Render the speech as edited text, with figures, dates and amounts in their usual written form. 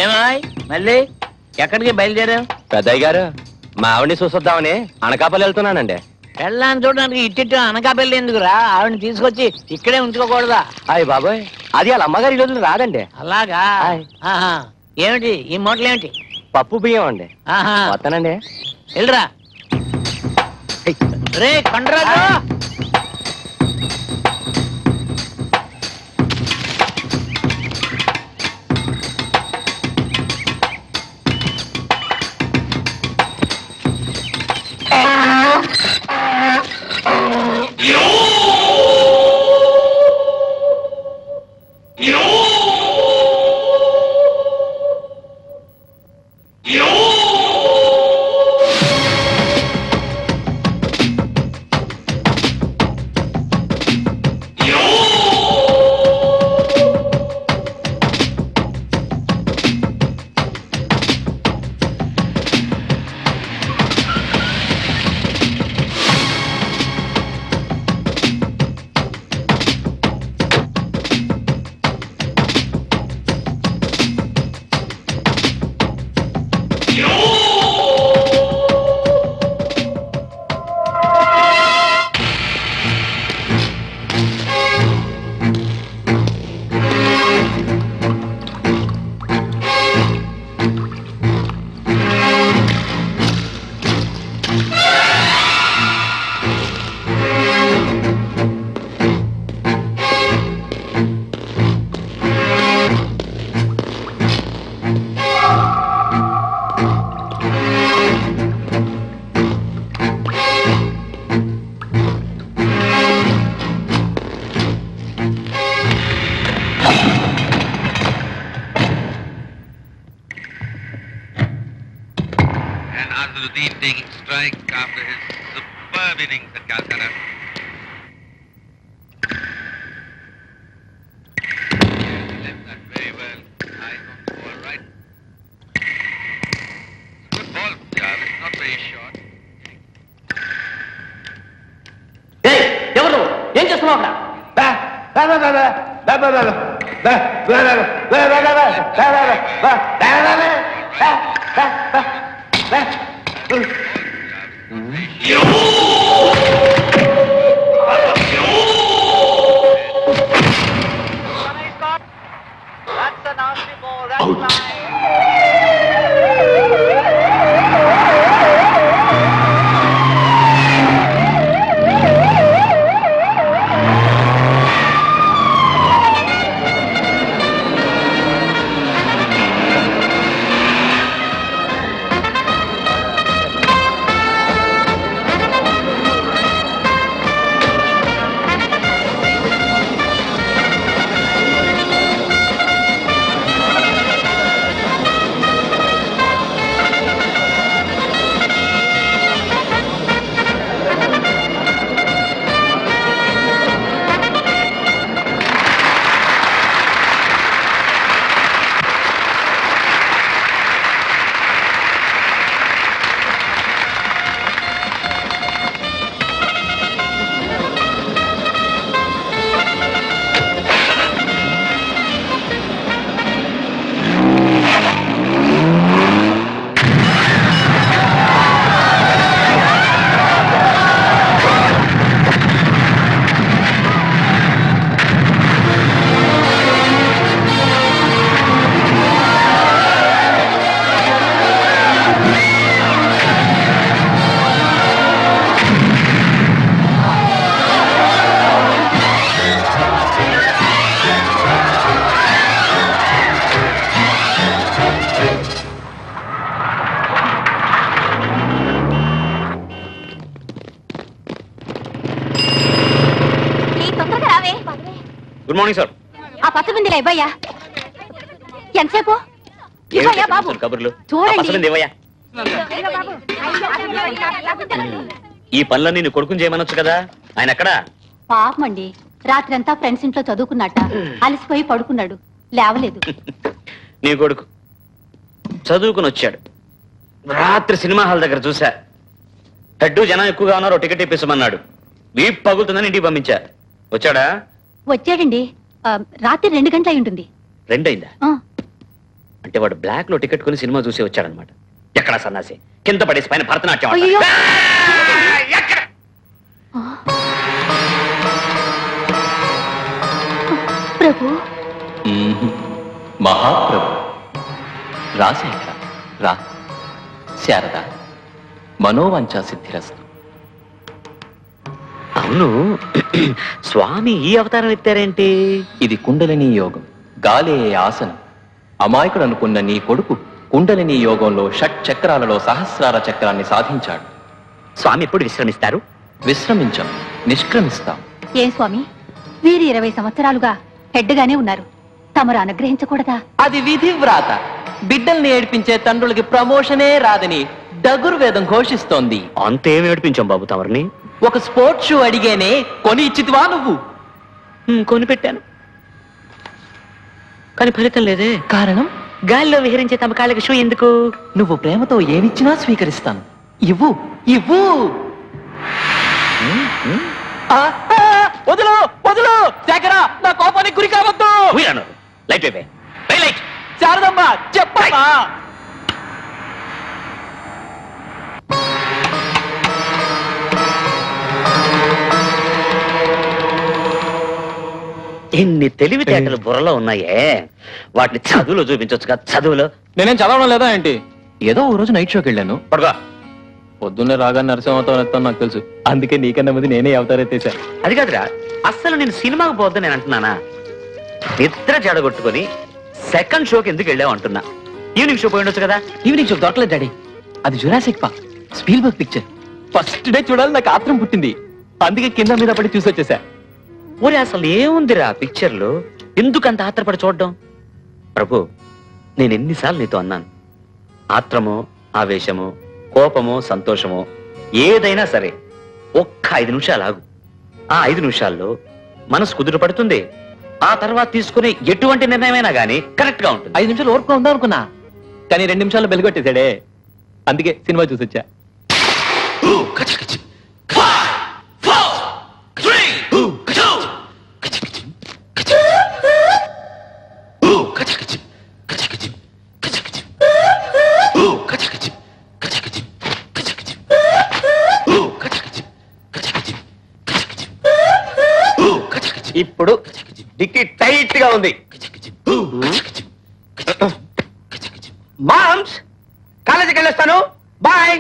ఏమాయ్ మళ్ళీ ఎక్కడికి బయలుదేరావు? పెద్దయ్య గారు, మా ఆవిడ్ని చూసొద్దామని అనకాపల్లి వెళ్తున్నానండి. పెళ్ళాన్ని చూడడానికి ఇట్టిట్టు అనకాపల్లి ఎందుకురా? ఆవిడని తీసుకొచ్చి ఇక్కడే ఉంచుకోకూడదా? అయ్య బాబాయ్, అది వాళ్ళ అమ్మగారి ఈ రోజులు రాదండి. అలాగా? ఆహా. ఏమిటి ఈ మూటలు ఏమిటి? పప్పు బియ్యం అండి. ఆహా. వస్తానండి. వెళ్ళరా. రే Kondaraju, Azharuddin taking strike after his superb innings at Calcutta. He left that very well. Eyes on the ball, right? It's a good ball, Jarvis. Not very short. ఎవరు ఏం చేస్తున్నావు మార్నింగ్ సార్. ఆ పచ్చబిందిలో ఇవ్వయ్యా. ఎంతసేపు ఇవ్వయ్యా బాబు. కబుర్లు చూడండి. ఆ పసరంది ఇవ్వయ్యా. ఈ పనులన్నీ నీ కొడుకుని చేయమనొచ్చు కదా, ఆయన ఎక్కడా? పాపమండి, రాత్రంతా ఫ్రెండ్స్ ఇంట్లో చదువుకున్నట్ట, అలసిపోయి పడుకున్నాడు, లేవలేదు. నీ కొడుకు చదువుకుని వచ్చాడు, రాత్రి సినిమా హాల్ దగ్గర చూసా, హెడ్ జనం ఎక్కువగా ఉన్నారు, టికెట్ ఇప్పిస్తామన్నాడు, వీప్ పగులుతుందని ఇంటికి పంపించా. వచ్చాడా? వచ్చాడండి. రాత్రి 2 గంటలు అయి ఉంటుంది. 2 అయిందా? ఆ, అంటే వాడు బ్లాక్ లో టికెట్ కొని సినిమా చూసి వచ్చాడనమాట. ఎక్కడ సన్నాసి కింద పడేసి పైన భరతనాట్యం ఆడతాడు. అయ్యో. ఎక్కడ? ప్రభు మహాప్రభు రాశేఖర రా. శారద మనోవంచా సిద్ధిరస్తు. అవును, స్వామి ఈ అవతారం ఎత్తారేంటి? ఇది కుండలిని యోగం, గాలే ఆసనం. అమాయకుడు అనుకున్న నీ కొడుకు కుండలిని యోగంలో షట్ చక్రాలలో సహస్రార చక్రాన్ని సాధించాడు. స్వామి ఎప్పుడు విశ్రమిస్తారు? విశ్రమించాం, నిష్క్రమిస్తాం. ఏం స్వామి, వీరు 20 సంవత్సరాలుగా హెడ్గానే ఉన్నారు, తమరు అనుగ్రహించకూడదా? అది విధి వ్రాత. బిడ్డల్ని ఏడిపించే తండ్రులకి ప్రమోషనే రాదని డగుర్వేదం ఘోషిస్తోంది. అంతేమి ఏడిపించాం బాబు తమరిని? ఒక స్పోర్ట్స్ షూ అడిగేనే కొని ఇచ్చితివా నువ్వు? కొనిపెట్టాను, కానీ ఫలితం లేదే. కారణం? గాల్లో విహరించే తమ కాళ్ళకి షూ ఎందుకు? నువ్వు ప్రేమతో ఏమిచ్చినా స్వీకరిస్తాను. ఇవ్వు ఇవ్వు. వదులు వదులు శేఖర, నా కోపానికి గురి కావద్దు. Light వేవే, light. శారదమ్మ చెప్పమ్మా. ఎన్ని తెలివితేటలు బుర్రలో ఉన్నాయే, వాటిని చదువులో చూపించొచ్చు కదా. చదువులో నేనేం చదవడం లేదా ఏంటి? ఏదో ఓ రోజు నైట్ షోకి వెళ్ళాను. పడుకో. పొద్దున్నే రాగా నరసింహతో నాకు తెలుసు, అందుకే నీకన్నా ముందు నేనే అవతారెత్తేసా. అది కాదురా, అస్సలు నేను సినిమాకి పోద్దు నేను అంటున్నానా? నిద్ర జడగొట్టుకొని సెకండ్ షోకి ఎందుకు వెళ్ళావు అంటున్నా. ఈవినింగ్ షో పోయి ఉండొచ్చు కదా. ఈవినింగ్ షో దొరకలేదు డాడీ, అది Jurassic park Spielberg picture. First day చూడాలి నాకు ఆత్రం పుట్టింది, అందుకే కింద మీద పడి చూసి వచ్చేసా. ఊరే అసలు ఏముందిరా పిక్చర్లో, ఎందుకంత ఆత్రపడి చూడడం? ప్రభు, నేను ఎన్నిసార్లు నీతో అన్నాను, ఆత్రమో ఆవేశమో కోపమో సంతోషమో ఏదైనా సరే ఒక్క 5 నిమిషాలు ఆగు. ఆ 5 నిమిషాల్లో మనసు కుదురు పడుతుంది. ఆ తర్వాత తీసుకునే ఎటువంటి నిర్ణయమైనా గానీ కరెక్ట్ గా ఉంటుంది. 5 నిమిషాలు ఓర్పుగా ఉందా అనుకున్నా, కానీ 2 నిమిషాల్లో బెలుగొట్టేశాడే, అందుకే సినిమా చూసి వచ్చా. ఇప్పుడు డిక్కి టైట్ గా ఉంది. మామ్స్, కాలేజీకి వెళ్ళొస్తాను, బాయ్.